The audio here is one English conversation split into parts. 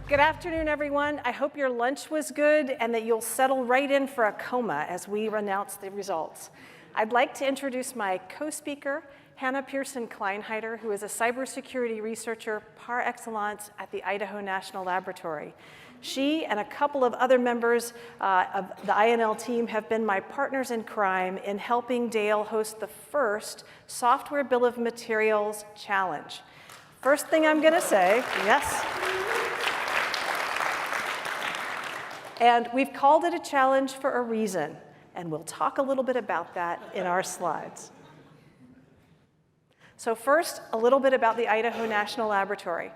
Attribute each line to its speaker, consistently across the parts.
Speaker 1: Good afternoon, everyone. I hope your lunch was good and that you'll settle right in for a coma as we announce the results. I'd like to introduce my co-speaker, Hannah Pearson Kleinheider, who is a cybersecurity researcher par excellence at the Idaho National Laboratory. She and a couple of other members of the INL team have been my partners in crime in helping Dale host the first Software Bill of Materials Challenge. First thing I'm going to say, yes. And we've called it a challenge for a reason, and we'll talk a little bit about that in our slides. So first, a little bit about the Idaho National Laboratory.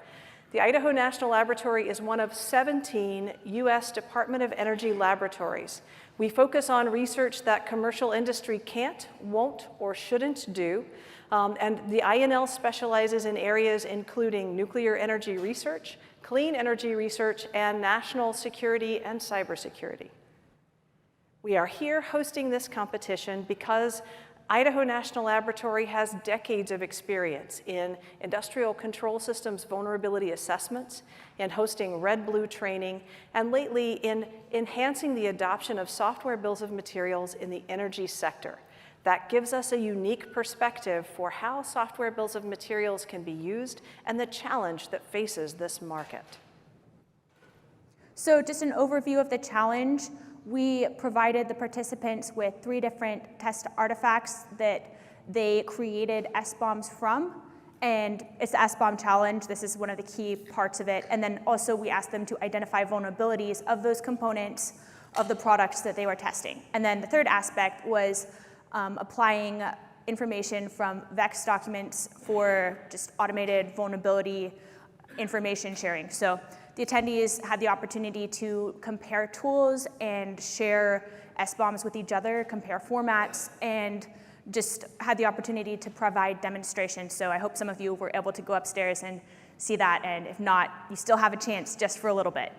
Speaker 1: The Idaho National Laboratory is one of 17 US Department of Energy laboratories. We focus on research that commercial industry can't, won't, or shouldn't do. And the INL specializes in areas including nuclear energy research, clean energy research, and national security and cybersecurity. We are here hosting this competition because Idaho National Laboratory has decades of experience in industrial control systems vulnerability assessments, in hosting red-blue training, and lately in enhancing the adoption of software bills of materials in the energy sector. That gives us a unique perspective for how software bills of materials can be used and the challenge that faces this market.
Speaker 2: So just an overview of the challenge. We provided the participants with 3 different test artifacts that they created SBOMs from, and it's the SBOM challenge. This is one of the key parts of it. And then also we asked them to identify vulnerabilities of those components of the products that they were testing. And then the third aspect was applying information from VEX documents for just automated vulnerability information sharing. So the attendees had the opportunity to compare tools and share SBOMs with each other, compare formats, and just had the opportunity to provide demonstrations. So I hope some of you were able to go upstairs and see that, and if not, you still have a chance just for a little bit.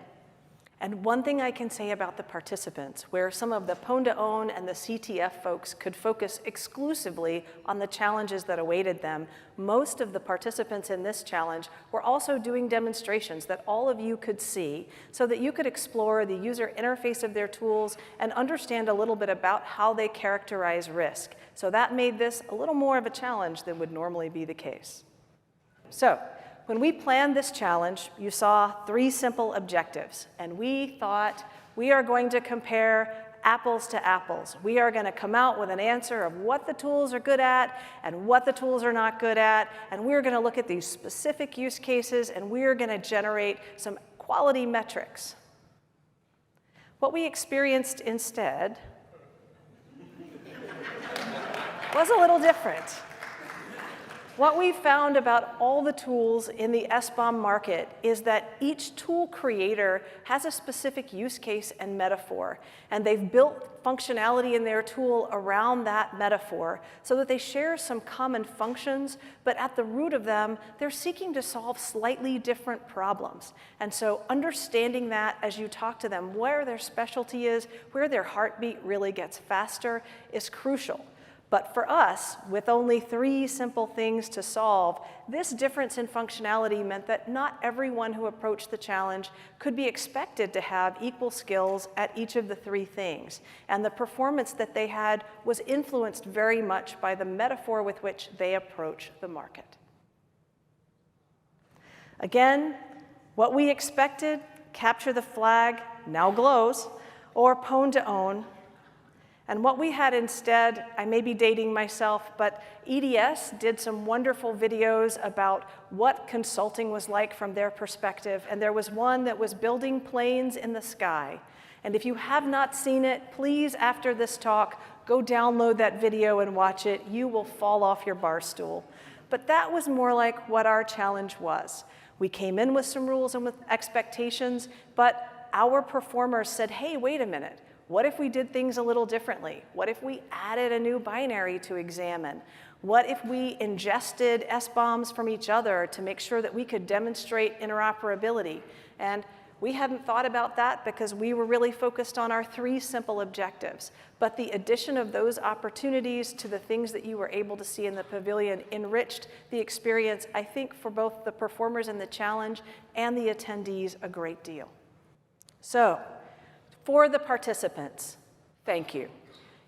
Speaker 1: And one thing I can say about the participants, where some of the Pwn2Own and the CTF folks could focus exclusively on the challenges that awaited them, most of the participants in this challenge were also doing demonstrations that all of you could see so that you could explore the user interface of their tools and understand a little bit about how they characterize risk. So that made this a little more of a challenge than would normally be the case. So, when we planned this challenge, you saw 3 simple objectives, and we thought we are going to compare apples to apples. We are going to come out with an answer of what the tools are good at and what the tools are not good at, and we're going to look at these specific use cases, and we're going to generate some quality metrics. What we experienced instead was a little different. What we found about all the tools in the SBOM market is that each tool creator has a specific use case and metaphor, and they've built functionality in their tool around that metaphor so that they share some common functions, but at the root of them, they're seeking to solve slightly different problems. And so understanding that as you talk to them, where their specialty is, where their heartbeat really gets faster, is crucial. But for us, with only 3 simple things to solve, this difference in functionality meant that not everyone who approached the challenge could be expected to have equal skills at each of the 3 things. And the performance that they had was influenced very much by the metaphor with which they approach the market. Again, what we expected, capture the flag, now glows, or Pwn2Own. And what we had instead, I may be dating myself, but EDS did some wonderful videos about what consulting was like from their perspective. And there was one that was building planes in the sky. And if you have not seen it, please, after this talk, go download that video and watch it. You will fall off your bar stool. But that was more like what our challenge was. We came in with some rules and with expectations, but our performers said, hey, wait a minute. What if we did things a little differently? What if we added a new binary to examine? What if we ingested SBOMs from each other to make sure that we could demonstrate interoperability? And We hadn't thought about that because we were really focused on our 3 simple objectives. But the addition of those opportunities to the things that you were able to see in the pavilion enriched the experience, I think, for both the performers in the challenge and the attendees a great deal. So, for the participants, thank you.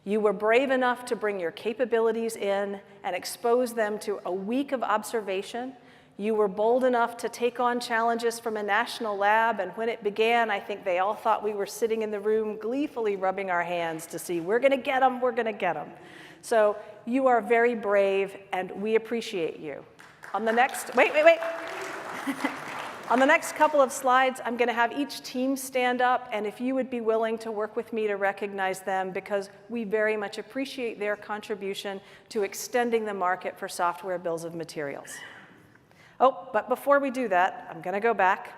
Speaker 1: You were brave enough to bring your capabilities in and expose them to a week of observation. You were bold enough to take on challenges from a national lab, and when it began, I think they all thought we were sitting in the room gleefully rubbing our hands to see, we're gonna get them, we're gonna get them. So you are very brave, and we appreciate you. On the next, wait. On the next couple of slides, I'm gonna have each team stand up, and if you would be willing to work with me to recognize them, because we very much appreciate their contribution to extending the market for software bills of materials. Oh, but before we do that, I'm gonna go back.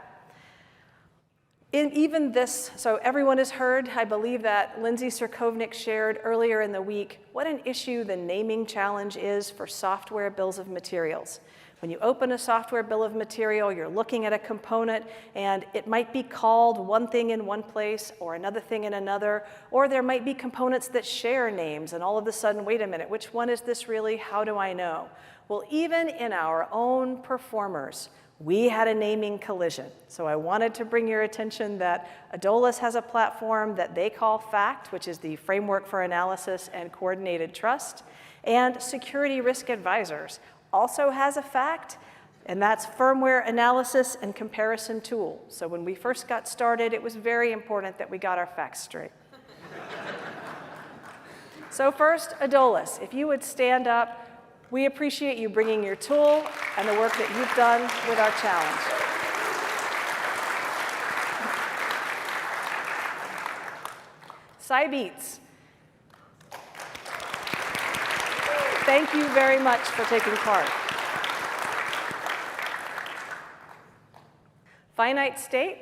Speaker 1: In even this, so everyone has heard, I believe that Lindsay Serkovnik shared earlier in the week, what an issue the naming challenge is for software bills of materials. When you open a software bill of material, you're looking at a component, and it might be called one thing in one place or another thing in another, or there might be components that share names, and all of a sudden, wait a minute, which one is this really? How do I know? Well, even in our own performers, we had a naming collision. So I wanted to bring your attention that aDolus has a platform that they call FACT, which is the Framework for Analysis and Coordinated Trust, and Security Risk Advisors also has a FACT, and that's Firmware Analysis and Comparison Tool. So when we first got started, it was very important that we got our facts straight. So first, aDolus, if you would stand up, we appreciate you bringing your tool and the work that you've done with our challenge. Cybeats. Thank you very much for taking part. Finite State.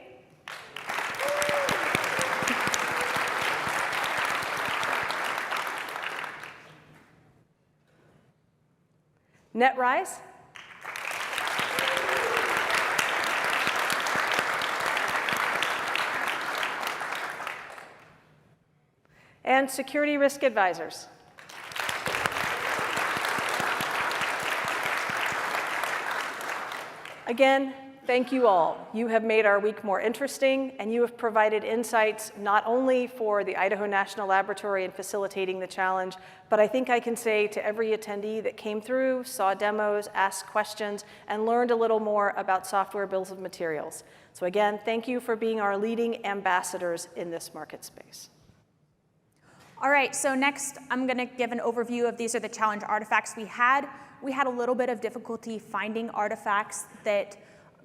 Speaker 1: Netrise. And Security Risk Advisors. Again, thank you all. You have made our week more interesting, and you have provided insights not only for the Idaho National Laboratory in facilitating the challenge, but I think I can say to every attendee that came through, saw demos, asked questions, and learned a little more about software bills of materials. So again, thank you for being our leading ambassadors in this market space.
Speaker 2: All right, so next I'm gonna give an overview of these are the challenge artifacts we had. We had a little bit of difficulty finding artifacts that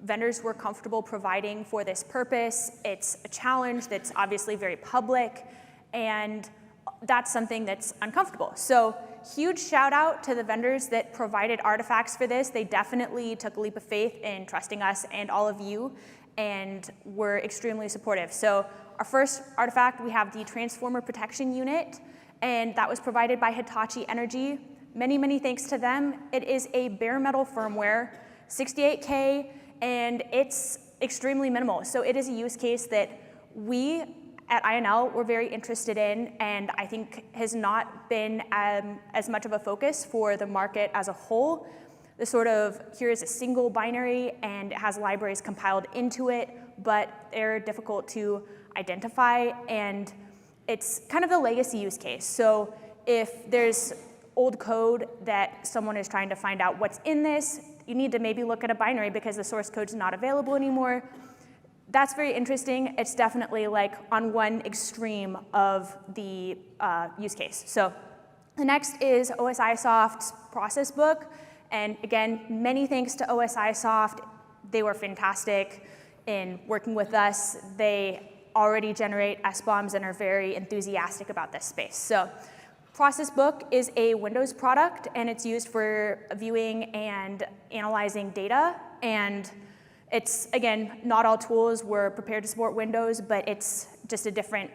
Speaker 2: vendors were comfortable providing for this purpose. It's a challenge that's obviously very public, and that's something that's uncomfortable. So huge shout out to the vendors that provided artifacts for this. They definitely took a leap of faith in trusting us and all of you, and were extremely supportive. So our first artifact, we have the Transformer Protection Unit, and that was provided by Hitachi Energy. Many, many thanks to them. It is a bare metal firmware, 68K, and it's extremely minimal. So it is a use case that we at INL were very interested in, and I think has not been as much of a focus for the market as a whole. The sort of, here is a single binary, and it has libraries compiled into it, but they're difficult to identify, and it's kind of the legacy use case. So if there's old code that someone is trying to find out what's in this, you need to maybe look at a binary because the source code's not available anymore. That's very interesting. It's definitely like on one extreme of the use case. So the next is OSIsoft's process book. And again, many thanks to OSIsoft. They were fantastic in working with us. They already generate SBOMs and are very enthusiastic about this space. So Process Book is a Windows product, and it's used for viewing and analyzing data. And it's, again, not all tools were prepared to support Windows, but it's just a different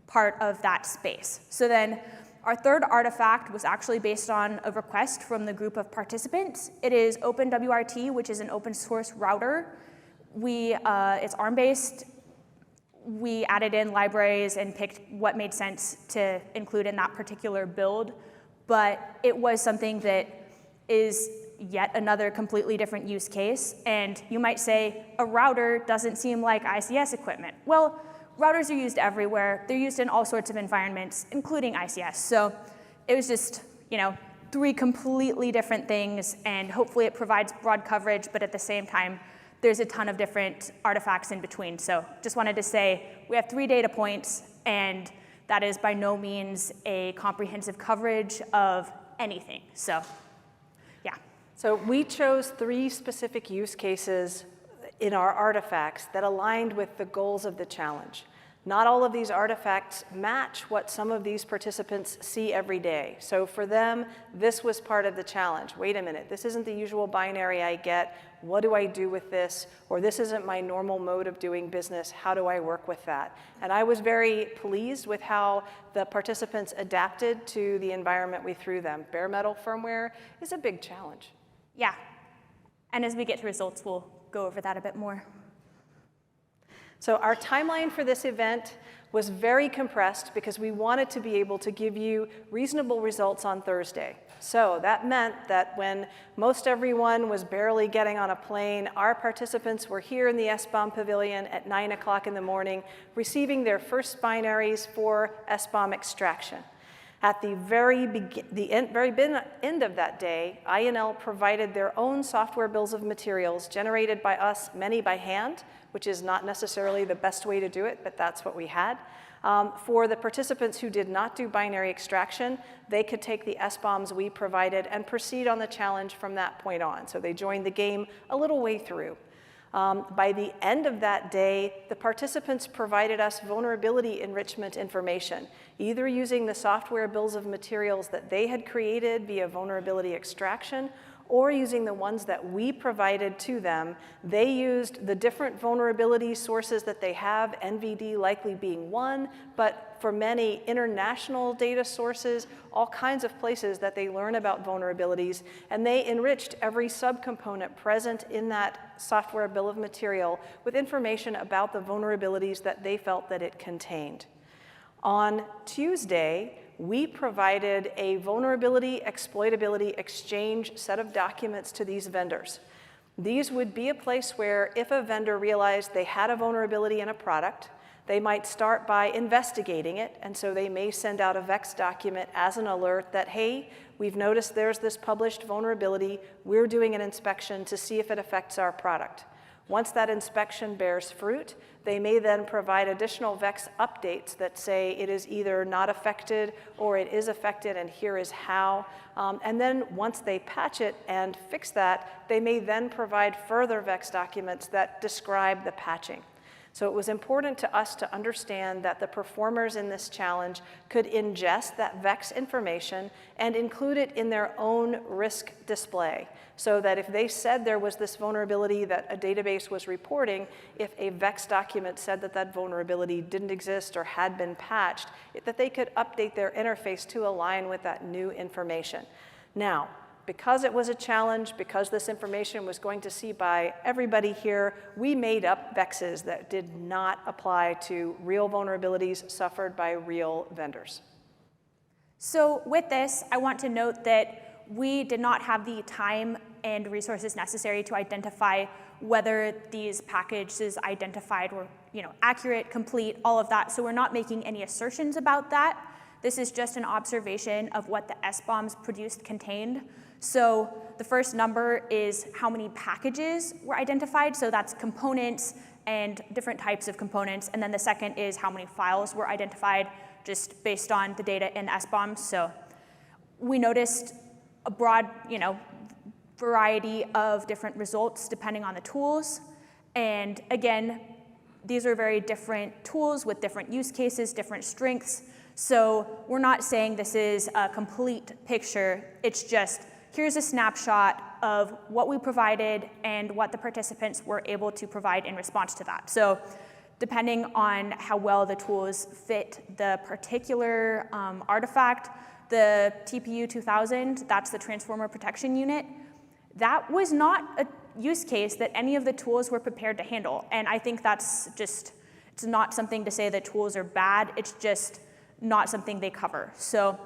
Speaker 2: part of that space. So then our third artifact was actually based on a request from the group of participants. It is OpenWRT, which is an open source router. It's ARM-based. we added in libraries and picked what made sense to include in that particular build, but it was something that is yet another completely different use case. And you might say, a router doesn't seem like ICS equipment. Well, routers are used everywhere. They're used in all sorts of environments, including ICS. So it was just, 3 completely different things, and hopefully it provides broad coverage, but at the same time, there's a ton of different artifacts in between. So just wanted to say, we have 3 data points, and that is by no means a comprehensive coverage of anything. So, yeah.
Speaker 1: So we chose 3 specific use cases in our artifacts that aligned with the goals of the challenge. Not all of these artifacts match what some of these participants see every day. So for them, this was part of the challenge. Wait a minute, this isn't the usual binary I get. What do I do with this? Or this isn't my normal mode of doing business. How do I work with that? And I was very pleased with how the participants adapted to the environment we threw them. Bare metal firmware is a big challenge.
Speaker 2: Yeah. And as we get to results, we'll go over that a bit more.
Speaker 1: So our timeline for this event was very compressed because we wanted to be able to give you reasonable results on Thursday. So that meant that when most everyone was barely getting on a plane, our participants were here in the SBOM pavilion at 9 o'clock in the morning, receiving their first binaries for SBOM extraction. At the very end of that day, INL provided their own software bills of materials generated by us, many by hand, which is not necessarily the best way to do it, but that's what we had. For the participants who did not do binary extraction, they could take the SBOMs we provided and proceed on the challenge from that point on. So they joined the game a little way through. By the end of that day, the participants provided us vulnerability enrichment information, either using the software bills of materials that they had created via vulnerability extraction, or using the ones that we provided to them. They used the different vulnerability sources that they have, NVD likely being one, but for many international data sources, all kinds of places that they learn about vulnerabilities, and they enriched every subcomponent present in that software bill of material with information about the vulnerabilities that they felt that it contained. On Tuesday, we provided a vulnerability exploitability exchange set of documents to these vendors. These would be a place where if a vendor realized they had a vulnerability in a product, they might start by investigating it, and so they may send out a VEX document as an alert that, hey, we've noticed there's this published vulnerability, we're doing an inspection to see if it affects our product. Once that inspection bears fruit, they may then provide additional VEX updates that say it is either not affected or it is affected and here is how. And then once they patch it and fix that, they may then provide further VEX documents that describe the patching. So it was important to us to understand that the performers in this challenge could ingest that VEX information and include it in their own risk display, so that if they said there was this vulnerability that a database was reporting, if a VEX document said that that vulnerability didn't exist or had been patched, that they could update their interface to align with that new information. Now, because it was a challenge, because this information was going to see by everybody here, we made up VEXs that did not apply to real vulnerabilities suffered by real vendors.
Speaker 2: So with this, I want to note that we did not have the time and resources necessary to identify whether these packages identified were accurate, complete, all of that. So we're not making any assertions about that. This is just an observation of what the SBOMs produced contained. So the first number is how many packages were identified. So that's components and different types of components. And then the second is how many files were identified just based on the data in SBOMs. So we noticed a broad, variety of different results depending on the tools. And again, these are very different tools with different use cases, different strengths. So we're not saying this is a complete picture. It's just, here's a snapshot of what we provided and what the participants were able to provide in response to that. So depending on how well the tools fit the particular artifact, the TPU 2000, that's the Transformer Protection Unit, that was not a use case that any of the tools were prepared to handle. And I think that's just It's not something to say that tools are bad, it's just not something they cover. So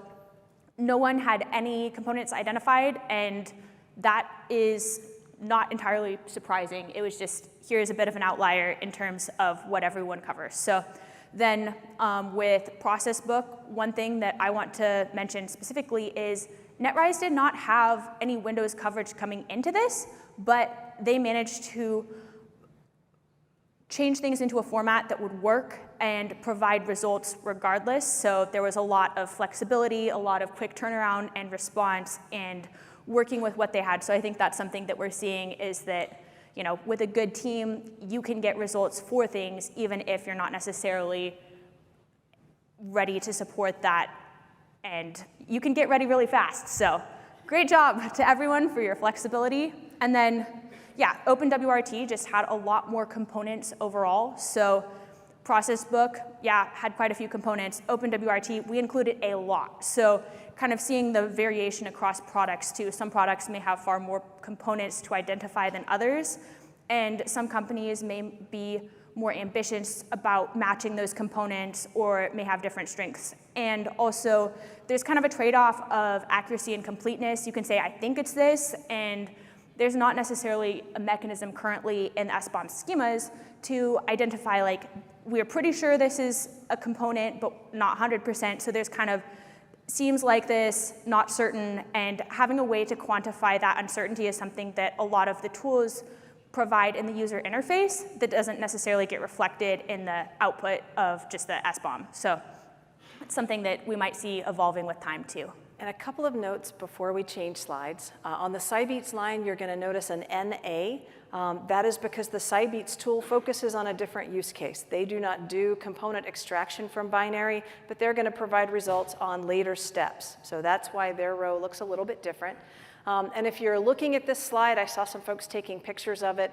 Speaker 2: no one had any components identified, and that is not entirely surprising. It was just, here's a bit of an outlier in terms of what everyone covers. So then with process book, one thing that I want to mention specifically is Netrise did not have any Windows coverage coming into this, but they managed to change things into a format that would work and provide results regardless. So there was a lot of flexibility, a lot of quick turnaround and response, and working with what they had. So I think that's something that we're seeing is that, you know, with a good team, you can get results for things even if you're not necessarily ready to support that, and you can get ready really fast. So great job to everyone for your flexibility. And then, yeah, OpenWRT just had a lot more components overall. So process book, yeah, had quite a few components. OpenWRT, we included a lot. So kind of seeing the variation across products too. Some products may have far more components to identify than others, and some companies may be more ambitious about matching those components or may have different strengths. And also, there's kind of a trade-off of accuracy and completeness. You can say, I think it's this, and there's not necessarily a mechanism currently in SBOM schemas to identify, like, we're pretty sure this is a component, but not 100%, so there's kind of seems like this, not certain, and having a way to quantify that uncertainty is something that a lot of the tools provide in the user interface that doesn't necessarily get reflected in the output of just the SBOM. So it's something that we might see evolving with time too.
Speaker 1: And a couple of notes before we change slides. On the Cybeats line, you're going to notice an NA. That is because the Cybeats tool focuses on a different use case. They do not do component extraction from binary, but they're going to provide results on later steps. So that's why their row looks a little bit different. And if you're looking at this slide, I saw some folks taking pictures of it.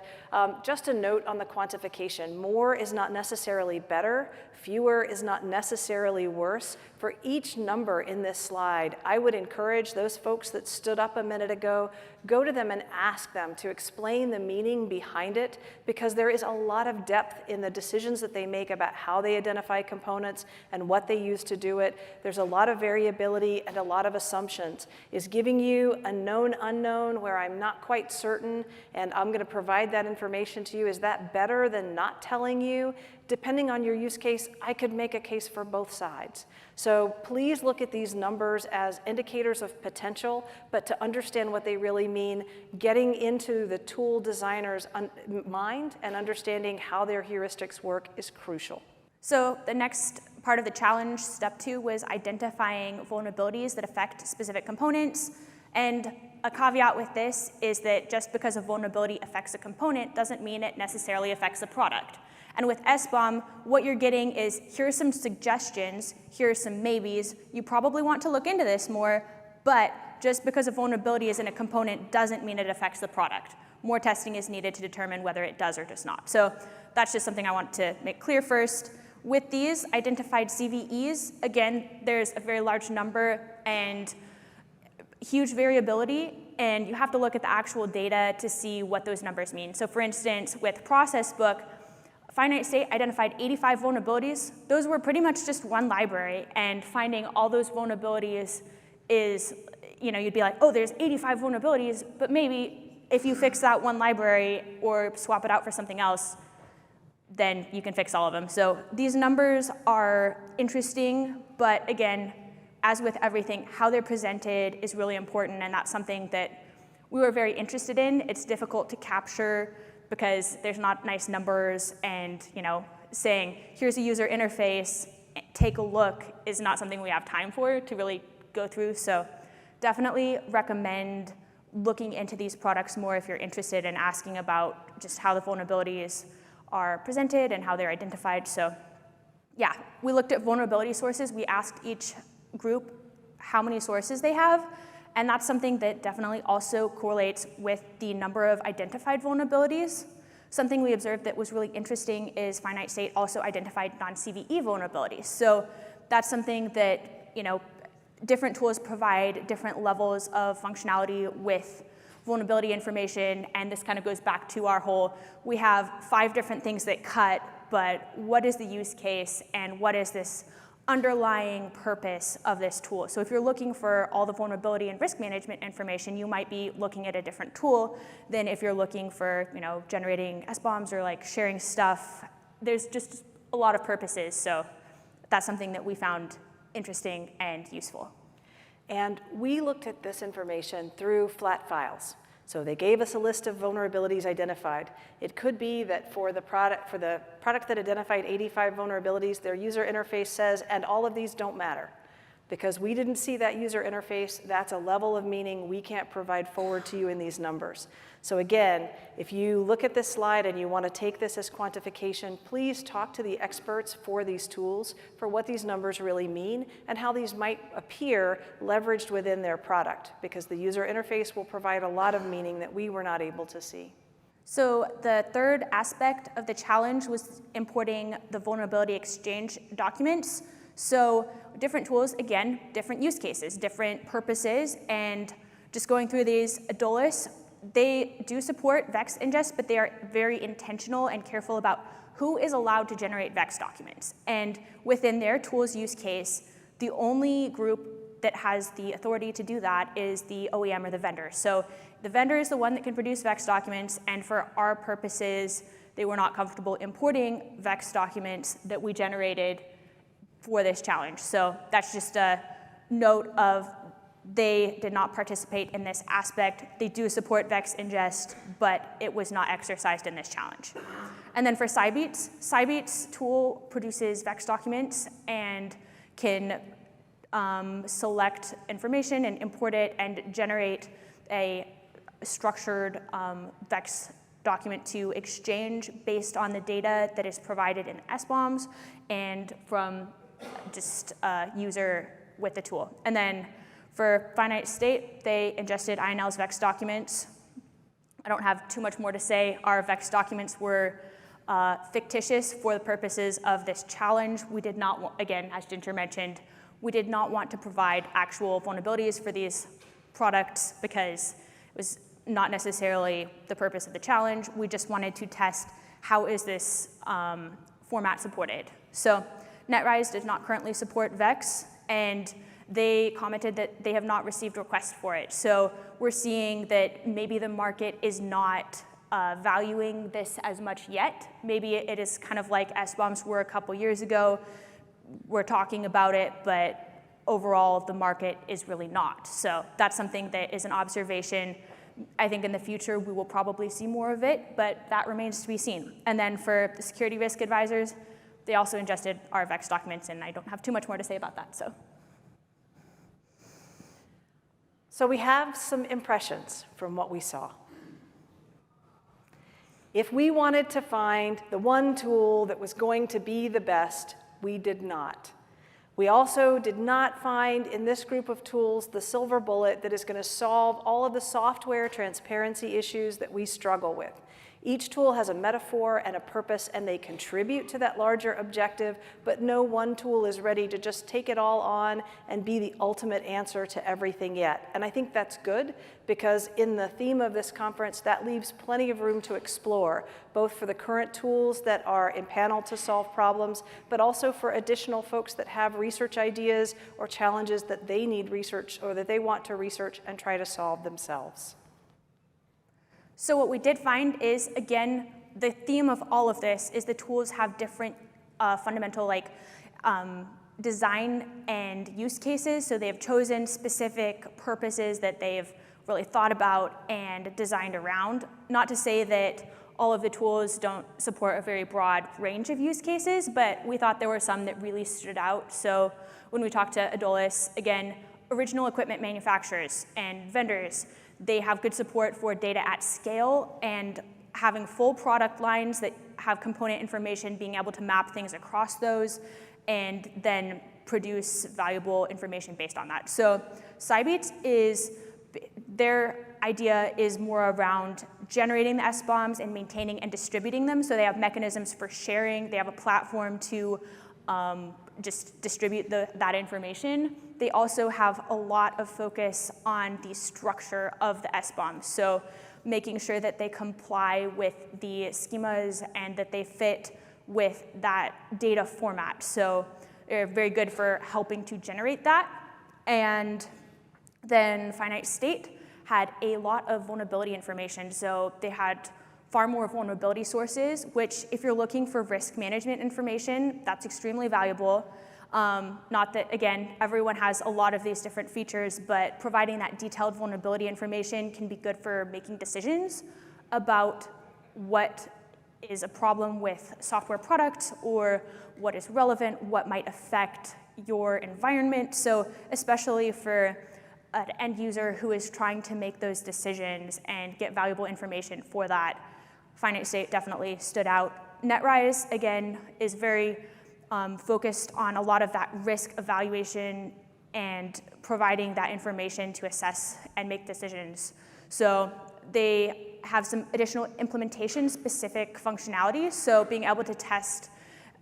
Speaker 1: Just a note on the quantification. More is not necessarily better. Fewer is not necessarily worse. For each number in this slide, I would encourage those folks that stood up a minute ago, go to them and ask them to explain the meaning behind it, because there is a lot of depth in the decisions that they make about how they identify components and what they use to do it. There's a lot of variability and a lot of assumptions. Is giving you a known unknown where I'm not quite certain and I'm going to provide that information to you, is that better than not telling you? Depending on your use case, I could make a case for both sides. So please look at these numbers as indicators of potential, but to understand what they really mean, getting into the tool designer's mind and understanding how their heuristics work is crucial.
Speaker 2: So the next part of the challenge, step 2, was identifying vulnerabilities that affect specific components. And a caveat with this is that just because a vulnerability affects a component doesn't mean it necessarily affects the product. And with SBOM, what you're getting is, here are some suggestions, here are some maybes. You probably want to look into this more, but just because a vulnerability is in a component doesn't mean it affects the product. More testing is needed to determine whether it does or does not. So that's just something I want to make clear first. With these identified CVEs, again, there's a very large number and huge variability, and you have to look at the actual data to see what those numbers mean. So for instance, with process book, Finite State identified 85 vulnerabilities. Those were pretty much just one library, and finding all those vulnerabilities is, you know, you'd be like, oh, there's 85 vulnerabilities, but maybe if you fix that one library or swap it out for something else, then you can fix all of them. So these numbers are interesting, but again, as with everything, how they're presented is really important, and that's something that we were very interested in. It's difficult to capture because there's not nice numbers, and, you know, saying, here's a user interface, take a look, is not something we have time for to really go through. So definitely recommend looking into these products more if you're interested in asking about just how the vulnerabilities are presented and how they're identified. So yeah, we looked at vulnerability sources. We asked each group how many sources they have, and that's something that definitely also correlates with the number of identified vulnerabilities. Something we observed that was really interesting is Finite State also identified non-CVE vulnerabilities. So that's something that, you know, different tools provide different levels of functionality with vulnerability information, and this kind of goes back to our whole, we have 5 different things that cut, but what is the use case and what is this underlying purpose of this tool? So if you're looking for all the vulnerability and risk management information, you might be looking at a different tool than if you're looking for, generating SBOMs or like sharing stuff. There's just a lot of purposes, so that's something that we found interesting and useful.
Speaker 1: And we looked at this information through flat files. So they gave us a list of vulnerabilities identified. It could be that for the product that identified 85 vulnerabilities, their user interface says, and all of these don't matter. Because we didn't see that user interface, that's a level of meaning we can't provide forward to you in these numbers. So again, if you look at this slide and you want to take this as quantification, please talk to the experts for these tools for what these numbers really mean and how these might appear leveraged within their product, because the user interface will provide a lot of meaning that we were not able to see.
Speaker 2: So the third aspect of the challenge was importing the vulnerability exchange documents. So different tools, again, different use cases, different purposes, and just going through these, aDolus, they do support VEX ingest, but they are very intentional and careful about who is allowed to generate VEX documents. And within their tools use case, the only group that has the authority to do that is the OEM or the vendor. So the vendor is the one that can produce VEX documents, and for our purposes, they were not comfortable importing VEX documents that we generated for this challenge. So that's just a note of they did not participate in this aspect. They do support VEX ingest, but it was not exercised in this challenge. And then for Cybeats, Cybeats tool produces VEX documents and can select information and import it and generate a structured VEX document to exchange based on the data that is provided in SBOMs and from just a user with the tool. And then for Finite State, they ingested INL's VEX documents. I don't have too much more to say. Our VEX documents were fictitious for the purposes of this challenge. We did not, again, as Ginger mentioned, we did not want to provide actual vulnerabilities for these products because it was not necessarily the purpose of the challenge. We just wanted to test how is this format supported. So Netrise does not currently support VEX, and they commented that they have not received requests for it. So we're seeing that maybe the market is not valuing this as much yet. Maybe it is kind of like SBOMs were a couple years ago. We're talking about it, but overall the market is really not. So that's something that is an observation. I think in the future we will probably see more of it, but that remains to be seen. And then for the security risk advisors, they also ingested our VEX documents, and I don't have too much more to say about that.
Speaker 1: So we have some impressions from what we saw. If we wanted to find the one tool that was going to be the best, we did not. We also did not find in this group of tools the silver bullet that is going to solve all of the software transparency issues that we struggle with. Each tool has a metaphor and a purpose, and they contribute to that larger objective, but no one tool is ready to just take it all on and be the ultimate answer to everything yet. And I think that's good, because in the theme of this conference, that leaves plenty of room to explore, both for the current tools that are impaneled to solve problems, but also for additional folks that have research ideas or challenges that they need research or that they want to research and try to solve themselves.
Speaker 2: So what we did find is, again, the theme of all of this is the tools have different fundamental design and use cases. So they have chosen specific purposes that they've really thought about and designed around. Not to say that all of the tools don't support a very broad range of use cases, but we thought there were some that really stood out. So when we talked to aDolus, again, original equipment manufacturers and vendors, they have good support for data at scale and having full product lines that have component information, being able to map things across those, and then produce valuable information based on that. So Cybeats their idea is more around generating the SBOMs and maintaining and distributing them. So they have mechanisms for sharing. They have a platform to just distribute that information. They also have a lot of focus on the structure of the SBOM. So making sure that they comply with the schemas and that they fit with that data format. So they're very good for helping to generate that. And then Finite State had a lot of vulnerability information. So they had far more vulnerability sources, which if you're looking for risk management information, that's extremely valuable. Not that, again, everyone has a lot of these different features, but providing that detailed vulnerability information can be good for making decisions about what is a problem with software products or what is relevant, what might affect your environment. So especially for an end user who is trying to make those decisions and get valuable information for that, Finite State definitely stood out. Netrise, again, is very focused on a lot of that risk evaluation and providing that information to assess and make decisions. So they have some additional implementation-specific functionality. So being able to test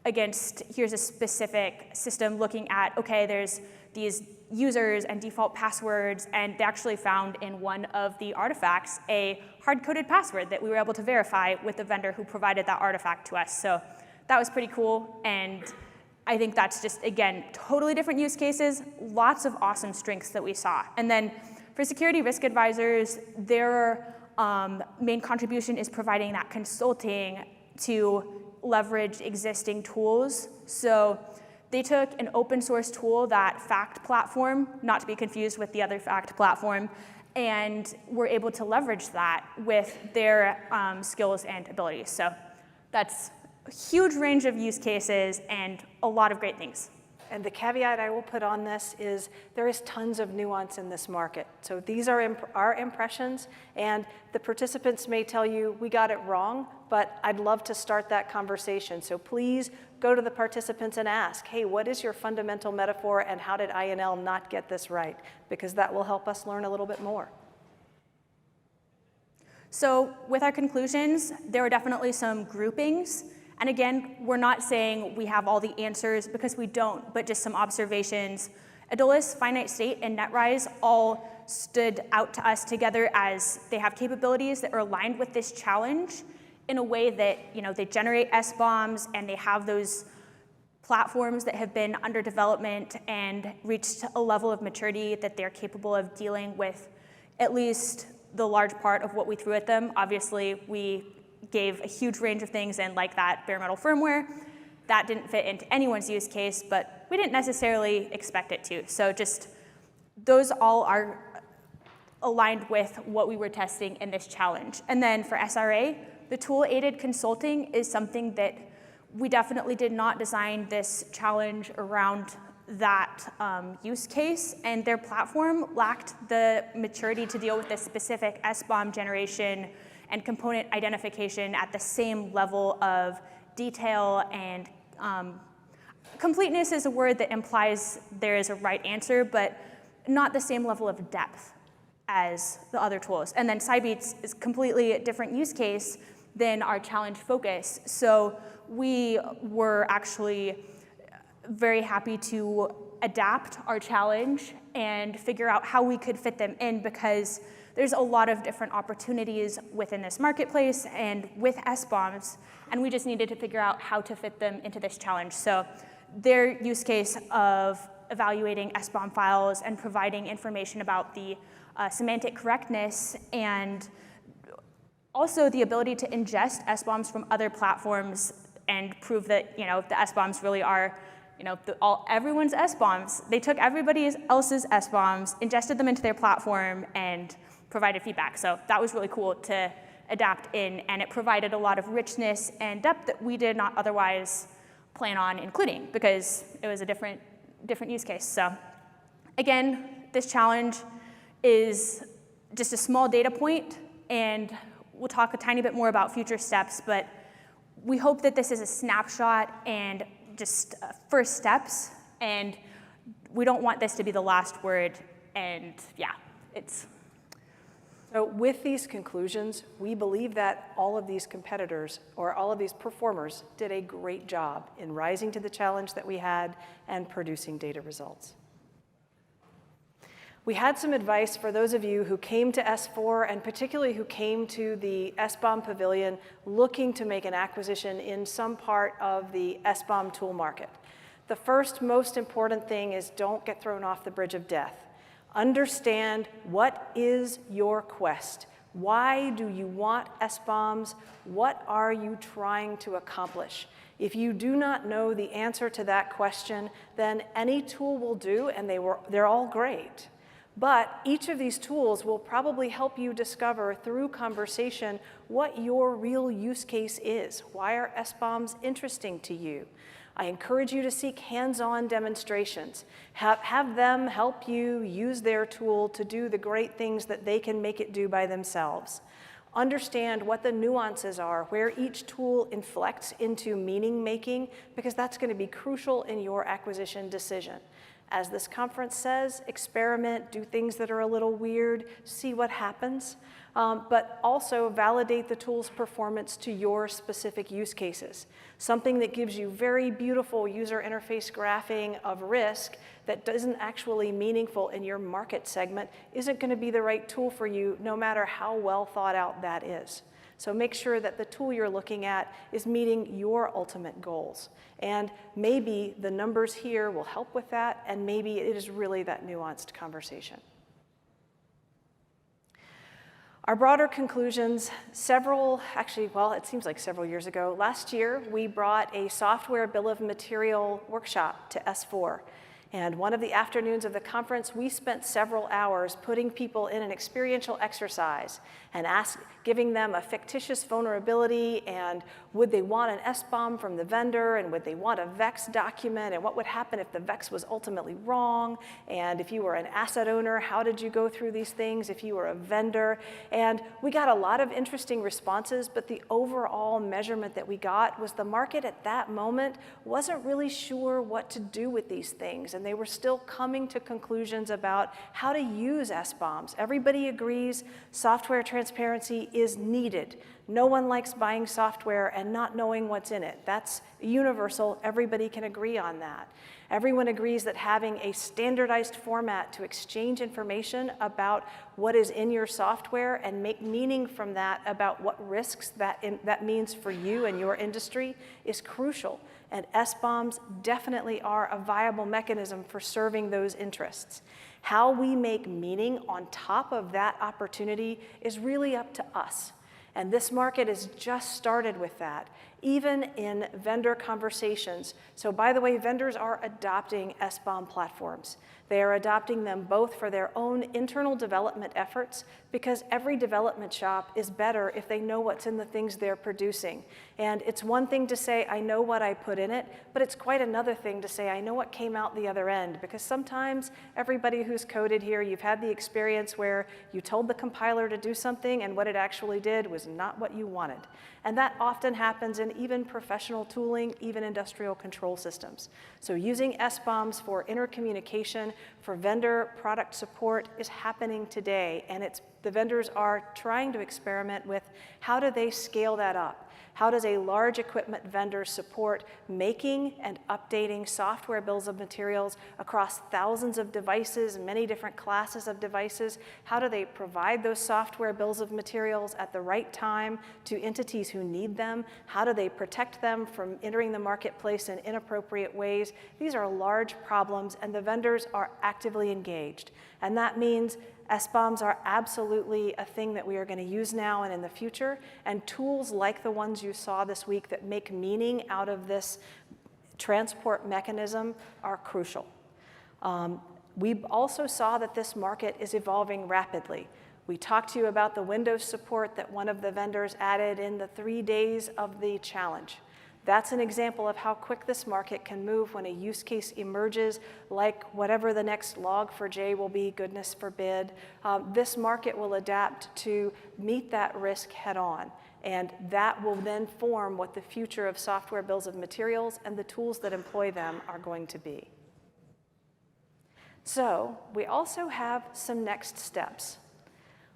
Speaker 2: against, here's a specific system looking at, okay, there's these users and default passwords, and they actually found in one of the artifacts a hard-coded password that we were able to verify with the vendor who provided that artifact to us. So that was pretty cool, and I think that's just, again, totally different use cases, lots of awesome strengths that we saw. And then for security risk advisors, their main contribution is providing that consulting to leverage existing tools. So they took an open source tool, that FACT platform, not to be confused with the other FACT platform, and were able to leverage that with their skills and abilities. So that's a huge range of use cases and a lot of great things.
Speaker 1: And the caveat I will put on this is there is tons of nuance in this market. So these are our impressions, and the participants may tell you we got it wrong, but I'd love to start that conversation. So please go to the participants and ask, hey, what is your fundamental metaphor and how did INL not get this right? Because that will help us learn a little bit more.
Speaker 2: So with our conclusions, there are definitely some groupings. And again, we're not saying we have all the answers because we don't, but just some observations. aDolus, Finite State, and Netrise all stood out to us together as they have capabilities that are aligned with this challenge in a way that, they generate SBOMs and they have those platforms that have been under development and reached a level of maturity that they're capable of dealing with at least the large part of what we threw at them. Obviously, we gave a huge range of things, and like that bare metal firmware, that didn't fit into anyone's use case, but we didn't necessarily expect it to. So just those all are aligned with what we were testing in this challenge. And then for SRA, the tool-aided consulting is something that we definitely did not design this challenge around that use case, and their platform lacked the maturity to deal with this specific SBOM generation and component identification at the same level of detail, and completeness is a word that implies there is a right answer, but not the same level of depth as the other tools. And then Cybeats is completely a different use case than our challenge focus. So we were actually very happy to adapt our challenge and figure out how we could fit them in, because there's a lot of different opportunities within this marketplace and with SBOMs, and we just needed to figure out how to fit them into this challenge. So their use case of evaluating SBOM files and providing information about the semantic correctness, and also the ability to ingest SBOMs from other platforms and prove that the SBOMs really are everyone's SBOMs. They took everybody else's SBOMs, ingested them into their platform, and provided feedback. So that was really cool to adapt in, and it provided a lot of richness and depth that we did not otherwise plan on including, because it was a different use case. So again, this challenge is just a small data point, and we'll talk a tiny bit more about future steps, but we hope that this is a snapshot and just first steps, and we don't want this to be the last word. And yeah, it's...
Speaker 1: So with these conclusions, we believe that all of these competitors or all of these performers did a great job in rising to the challenge that we had and producing data results. We had some advice for those of you who came to S4 and particularly who came to the SBOM Pavilion looking to make an acquisition in some part of the SBOM tool market. The first most important thing is don't get thrown off the bridge of death. Understand what is your quest. Why do you want SBOMs? What are you trying to accomplish? If you do not know the answer to that question, then any tool will do, and they're all great. But each of these tools will probably help you discover through conversation what your real use case is. Why are SBOMs interesting to you? I encourage you to seek hands-on demonstrations. Have them help you use their tool to do the great things that they can make it do by themselves. Understand what the nuances are, where each tool inflects into meaning making, because that's going to be crucial in your acquisition decision. As this conference says, experiment, do things that are a little weird, see what happens, but also validate the tool's performance to your specific use cases. Something that gives you very beautiful user interface graphing of risk that isn't actually meaningful in your market segment isn't going to be the right tool for you, no matter how well thought out that is. So make sure that the tool you're looking at is meeting your ultimate goals. And maybe the numbers here will help with that, and maybe it is really that nuanced conversation. Our broader conclusions, it seems like several years ago, last year we brought a software bill of material workshop to S4. And one of the afternoons of the conference, we spent several hours putting people in an experiential exercise and giving them a fictitious vulnerability, and would they want an SBOM from the vendor, and would they want a VEX document, and what would happen if the VEX was ultimately wrong, and if you were an asset owner, how did you go through these things if you were a vendor? And we got a lot of interesting responses, but the overall measurement that we got was the market at that moment wasn't really sure what to do with these things, and they were still coming to conclusions about how to use SBOMs. Everybody agrees software transparency is needed. No one likes buying software and not knowing what's in it. That's universal. Everybody can agree on that. Everyone agrees that having a standardized format to exchange information about what is in your software and make meaning from that about what risks that means for you and your industry is crucial. And SBOMs definitely are a viable mechanism for serving those interests. How we make meaning on top of that opportunity is really up to us. And this market has just started with that, even in vendor conversations. So by the way, vendors are adopting SBOM platforms. They are adopting them both for their own internal development efforts, because every development shop is better if they know what's in the things they're producing. And it's one thing to say, I know what I put in it, but it's quite another thing to say, I know what came out the other end. Because sometimes everybody who's coded here, you've had the experience where you told the compiler to do something and what it actually did was not what you wanted. And that often happens in even professional tooling, even industrial control systems. So using SBOMs for intercommunication, for vendor product support is happening today, and the vendors are trying to experiment with how do they scale that up? How does a large equipment vendor support making and updating software bills of materials across thousands of devices, many different classes of devices? How do they provide those software bills of materials at the right time to entities who need them? How do they protect them from entering the marketplace in inappropriate ways? These are large problems, and the vendors are actively engaged. And that means SBOMs are absolutely a thing that we are going to use now and in the future, and tools like the ones you saw this week that make meaning out of this transport mechanism are crucial. We also saw that this market is evolving rapidly. We talked to you about the Windows support that one of the vendors added in the 3 days of the challenge. That's an example of how quick this market can move when a use case emerges, like whatever the next log4j will be, goodness forbid. This market will adapt to meet that risk head on. And that will then form what the future of software bills of materials and the tools that employ them are going to be. So we also have some next steps.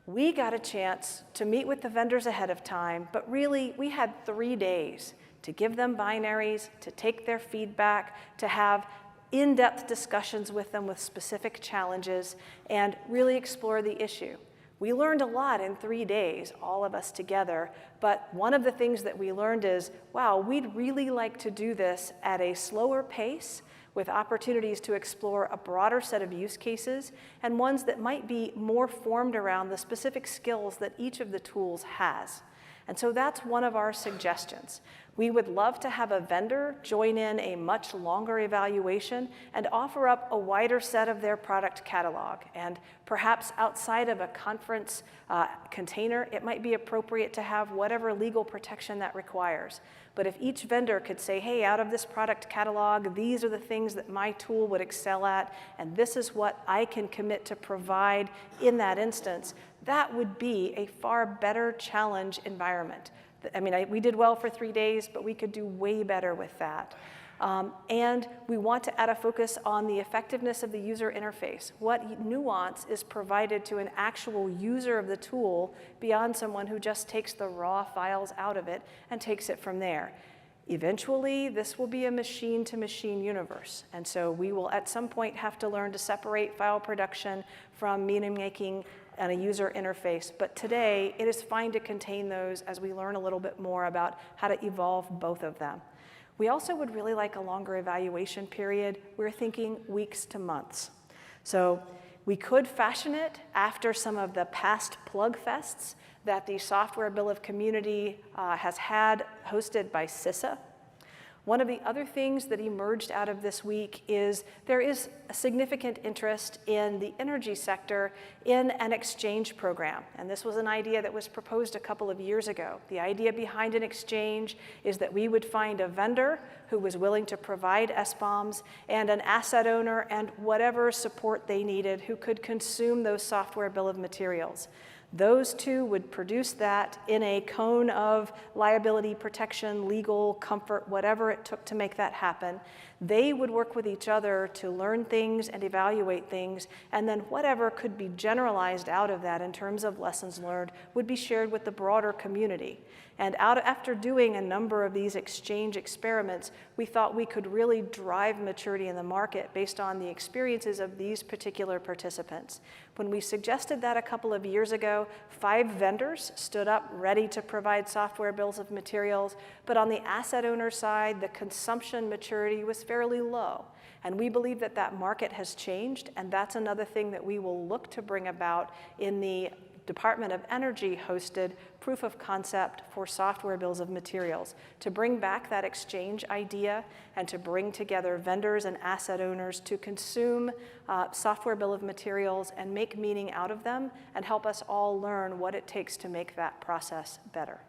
Speaker 1: We got a chance to meet with the vendors ahead of time, but really we had 3 days to give them binaries, to take their feedback, to have in-depth discussions with them with specific challenges, and really explore the issue. We learned a lot in 3 days, all of us together, but one of the things that we learned is, wow, we'd really like to do this at a slower pace with opportunities to explore a broader set of use cases and ones that might be more formed around the specific skills that each of the tools has. And so that's one of our suggestions. We would love to have a vendor join in a much longer evaluation and offer up a wider set of their product catalog. And perhaps outside of a conference container, it might be appropriate to have whatever legal protection that requires. But if each vendor could say, hey, out of this product catalog, these are the things that my tool would excel at, and this is what I can commit to provide in that instance, that would be a far better challenge environment. I mean, we did well for 3 days, but we could do way better with that. And we want to add a focus on the effectiveness of the user interface. What nuance is provided to an actual user of the tool beyond someone who just takes the raw files out of it and takes it from there? Eventually, this will be a machine-to-machine universe. And so we will at some point have to learn to separate file production from meaning making and a user interface. But today, it is fine to contain those as we learn a little bit more about how to evolve both of them. We also would really like a longer evaluation period. We're thinking weeks to months. So we could fashion it after some of the past plug fests that the Software Bill of Community has had, hosted by CISA. One of the other things that emerged out of this week is there is a significant interest in the energy sector in an exchange program. And this was an idea that was proposed a couple of years ago. The idea behind an exchange is that we would find a vendor who was willing to provide SBOMs and an asset owner and whatever support they needed who could consume those software bill of materials. Those two would produce that in a cone of liability protection, legal, comfort, whatever it took to make that happen. They would work with each other to learn things and evaluate things, and then whatever could be generalized out of that in terms of lessons learned would be shared with the broader community. And after doing a number of these exchange experiments, we thought we could really drive maturity in the market based on the experiences of these particular participants. When we suggested that a couple of years ago, 5 vendors stood up ready to provide software bills of materials, but on the asset owner side, the consumption maturity was fairly low. And we believe that that market has changed, and that's another thing that we will look to bring about in the Department of Energy hosted proof of concept for software bills of materials, to bring back that exchange idea and to bring together vendors and asset owners to consume software bill of materials and make meaning out of them and help us all learn what it takes to make that process better.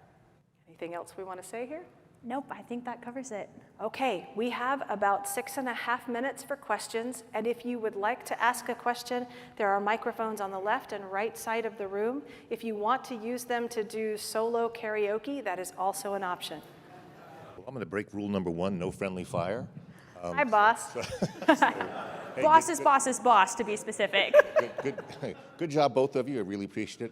Speaker 1: Anything else we want to say here?
Speaker 2: Nope, I think that covers it.
Speaker 1: Okay, we have about 6.5 minutes for questions, and if you would like to ask a question, there are microphones on the left and right side of the room. If you want to use them to do solo karaoke, that is also an option.
Speaker 3: Well, I'm going to break rule number 1, no friendly fire.
Speaker 1: Hi, boss.
Speaker 3: Hey,
Speaker 2: Boss's boss, to be specific.
Speaker 3: Good job, both of you. I really appreciated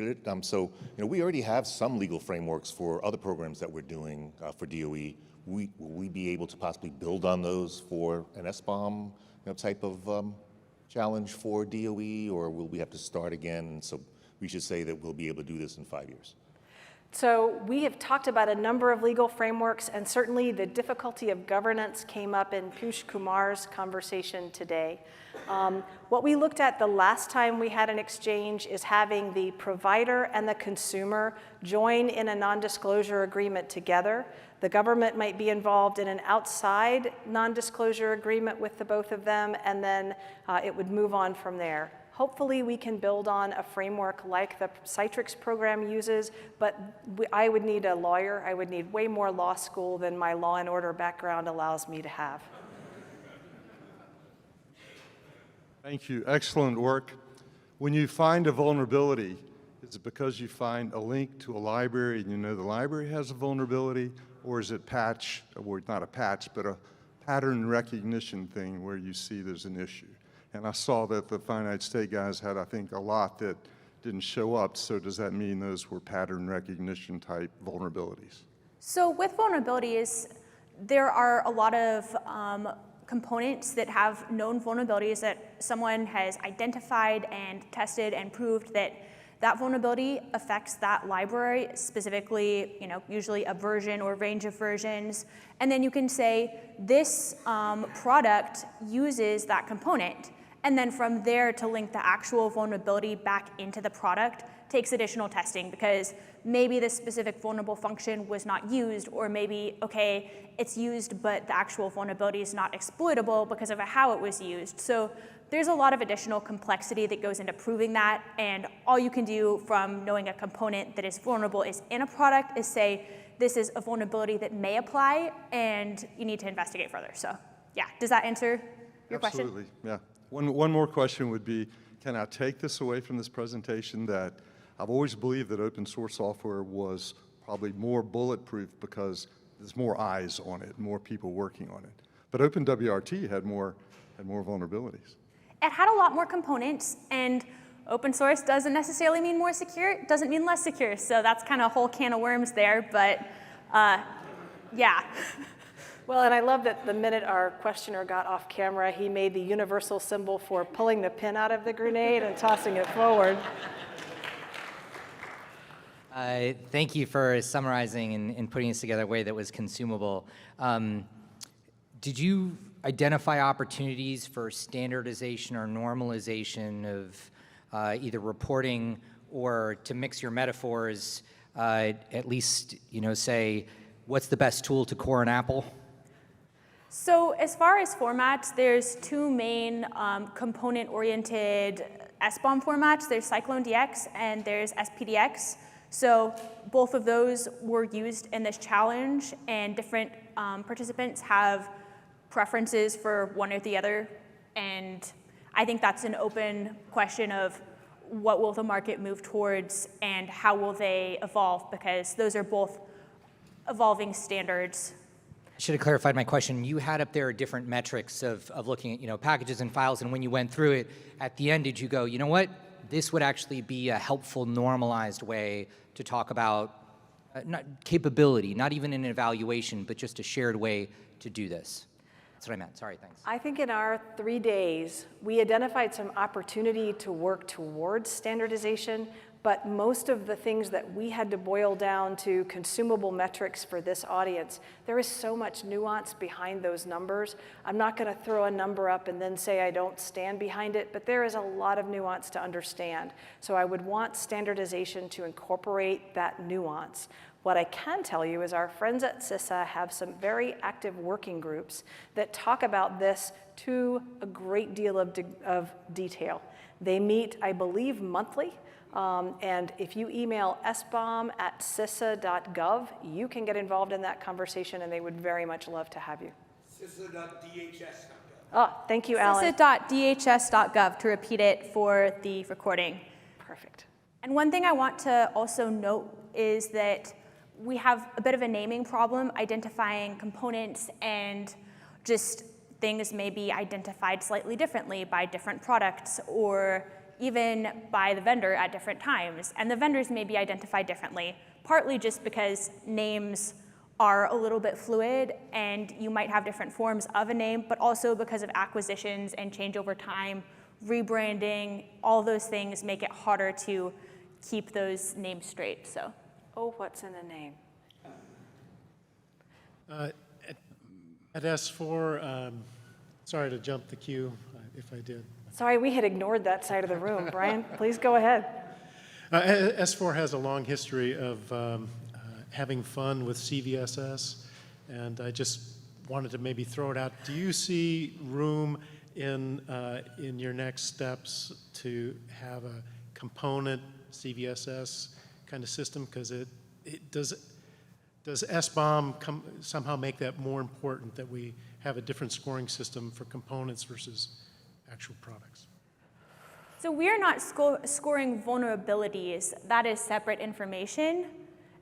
Speaker 3: it. So, we already have some legal frameworks for other programs that we're doing for DOE. Will we be able to possibly build on those for an SBOM type of challenge for DOE, or will we have to start again? So we should say that we'll be able to do this in 5 years.
Speaker 1: So we have talked about a number of legal frameworks, and certainly the difficulty of governance came up in Piyush Kumar's conversation today. What we looked at the last time we had an exchange is having the provider and the consumer join in a non-disclosure agreement together. The government might be involved in an outside non-disclosure agreement with the both of them, and then it would move on from there. Hopefully we can build on a framework like the Citrix program uses, but I would need a lawyer. I would need way more law school than my law and order background allows me to have.
Speaker 4: Thank you. Excellent work. When you find a vulnerability, is it because you find a link to a library and you know the library has a vulnerability, or is it patch, or not a patch, but a pattern recognition thing where you see there's an issue? And I saw that the Finite State guys had, I think, a lot that didn't show up. So does that mean those were pattern recognition type vulnerabilities?
Speaker 2: So with vulnerabilities, there are a lot of components that have known vulnerabilities that someone has identified and tested and proved that that vulnerability affects that library, specifically, usually a version or range of versions. And then you can say, this product uses that component. And then from there to link the actual vulnerability back into the product takes additional testing, because maybe this specific vulnerable function was not used, or maybe, okay, it's used, but the actual vulnerability is not exploitable because of how it was used. So there's a lot of additional complexity that goes into proving that, and all you can do from knowing a component that is vulnerable is in a product is say, this is a vulnerability that may apply, and you need to investigate further. So yeah, does that answer your question?
Speaker 4: Absolutely, yeah. One more question would be, can I take this away from this presentation that I've always believed that open source software was probably more bulletproof because there's more eyes on it, more people working on it. But OpenWRT had more vulnerabilities.
Speaker 2: It had a lot more components, and open source doesn't necessarily mean more secure, it doesn't mean less secure. So that's kind of a whole can of worms there, but yeah.
Speaker 1: Well, and I love that the minute our questioner got off camera, he made the universal symbol for pulling the pin out of the grenade and tossing it forward.
Speaker 5: Thank you for summarizing and putting this together in a way that was consumable. Did you identify opportunities for standardization or normalization of either reporting, or, to mix your metaphors, at least, say, what's the best tool to core an apple?
Speaker 2: So as far as formats, there's two main component-oriented SBOM formats. There's CycloneDX and there's SPDX. So both of those were used in this challenge, and different participants have preferences for one or the other. And I think that's an open question of what will the market move towards and how will they evolve, because those are both evolving standards.
Speaker 5: I should have clarified my question. You had up there different metrics of looking at packages and files, and when you went through it, at the end, did you go, you know what? This would actually be a helpful normalized way to talk about not capability, not even an evaluation, but just a shared way to do this. That's what I meant. Sorry, thanks.
Speaker 1: I think in our 3 days, we identified some opportunity to work towards standardization, but most of the things that we had to boil down to consumable metrics for this audience, there is so much nuance behind those numbers. I'm not going to throw a number up and then say I don't stand behind it, but there is a lot of nuance to understand. So I would want standardization to incorporate that nuance. What I can tell you is our friends at CISA have some very active working groups that talk about this to a great deal of detail. They meet, I believe, monthly. And if you email sbom@cisa.gov, you can get involved in that conversation, and they would very much love to have you.
Speaker 6: CISA.dhs.gov.
Speaker 1: Oh, thank you, Alan.
Speaker 2: CISA.dhs.gov, to repeat it for the recording.
Speaker 1: Perfect.
Speaker 2: And one thing I want to also note is that we have a bit of a naming problem identifying components, and just things may be identified slightly differently by different products, or even by the vendor at different times. And the vendors may be identified differently, partly just because names are a little bit fluid, and you might have different forms of a name, but also because of acquisitions and change over time, rebranding, all those things make it harder to keep those names straight. So,
Speaker 1: Oh, what's in a name?
Speaker 6: At S4, sorry to jump the queue if I did.
Speaker 1: Sorry, we had ignored that side of the room. Brian, please go ahead.
Speaker 6: S4 has a long history of having fun with CVSS, and I just wanted to maybe throw it out. Do you see room in your next steps to have a component CVSS kind of system? Because does SBOM somehow make that more important, that we have a different scoring system for components versus actual products?
Speaker 2: So we are not scoring vulnerabilities. That is separate information,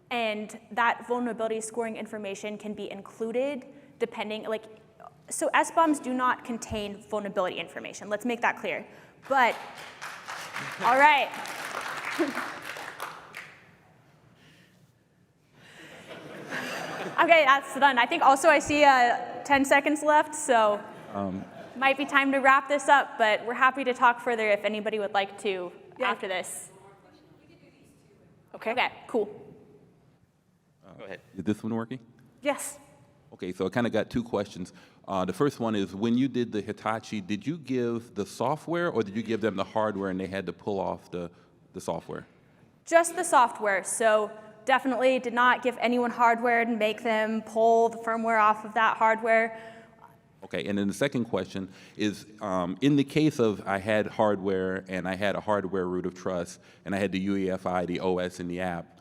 Speaker 2: and that vulnerability scoring information can be included depending, so SBOMs do not contain vulnerability information. Let's make that clear. But, all right. Okay, that's done. I think also I see 10 seconds left, so might be time to wrap this up, but we're happy to talk further if anybody would like to after this.
Speaker 1: Okay.
Speaker 2: Okay, cool.
Speaker 7: Go ahead.
Speaker 8: Is this one working?
Speaker 1: Yes.
Speaker 8: Okay, so I kind of got two questions. The first one is, when you did the Hitachi, did you give the software or did you give them the hardware and they had to pull off the software?
Speaker 2: Just the software, so definitely did not give anyone hardware and make them pull the firmware off of that hardware.
Speaker 8: Okay, and then the second question is, in the case of I had hardware and I had a hardware root of trust and I had the UEFI, the OS, and the app,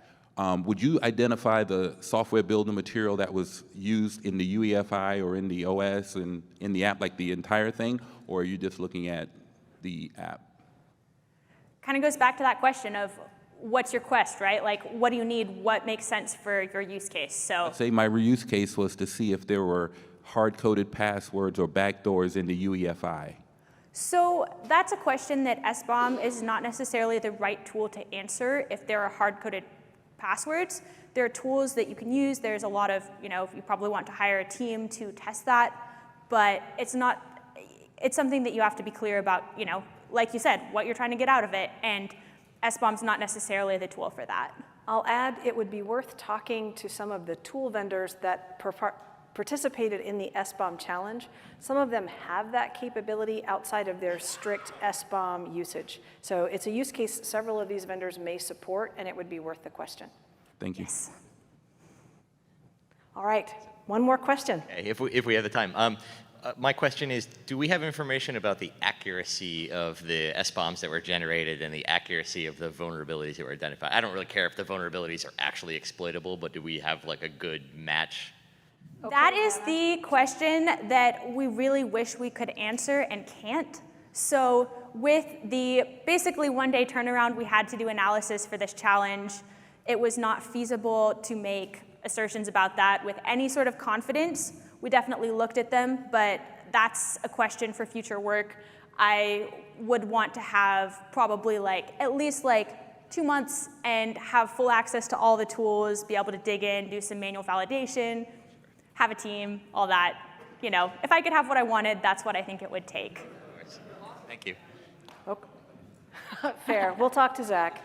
Speaker 8: would you identify the software building material that was used in the UEFI or in the OS and in the app, like the entire thing, or are you just looking at the app?
Speaker 2: Kind of goes back to that question of what's your quest, right? Like, what do you need? What makes sense for your use case? So,
Speaker 8: Let's say my use case was to see if there were hard-coded passwords or backdoors in the UEFI.
Speaker 2: so that's a question that SBOM is not necessarily the right tool to answer if there are hard-coded passwords. There are tools that you can use. There's a lot of, you probably want to hire a team to test that, but it's something that you have to be clear about, like you said, what you're trying to get out of it, and SBOM's not necessarily the tool for that.
Speaker 1: I'll add it would be worth talking to some of the tool vendors that participated in the SBOM challenge. Some of them have that capability outside of their strict SBOM usage. So it's a use case several of these vendors may support, and it would be worth the question.
Speaker 8: Thank you.
Speaker 2: Yes.
Speaker 1: All right, one more question.
Speaker 7: Okay, if we have the time. My question is, do we have information about the accuracy of the SBOMs that were generated and the accuracy of the vulnerabilities that were identified? I don't really care if the vulnerabilities are actually exploitable, but do we have like a good match?
Speaker 2: That is the question that we really wish we could answer and can't. So with the basically one-day turnaround, we had to do analysis for this challenge. It was not feasible to make assertions about that with any sort of confidence. We definitely looked at them, but that's a question for future work. I would want to have probably at least 2 months and have full access to all the tools, be able to dig in, do some manual validation, have a team, all that. If I could have what I wanted, that's what I think it would take.
Speaker 7: Thank you.
Speaker 1: Okay. Fair. We'll talk to Zach.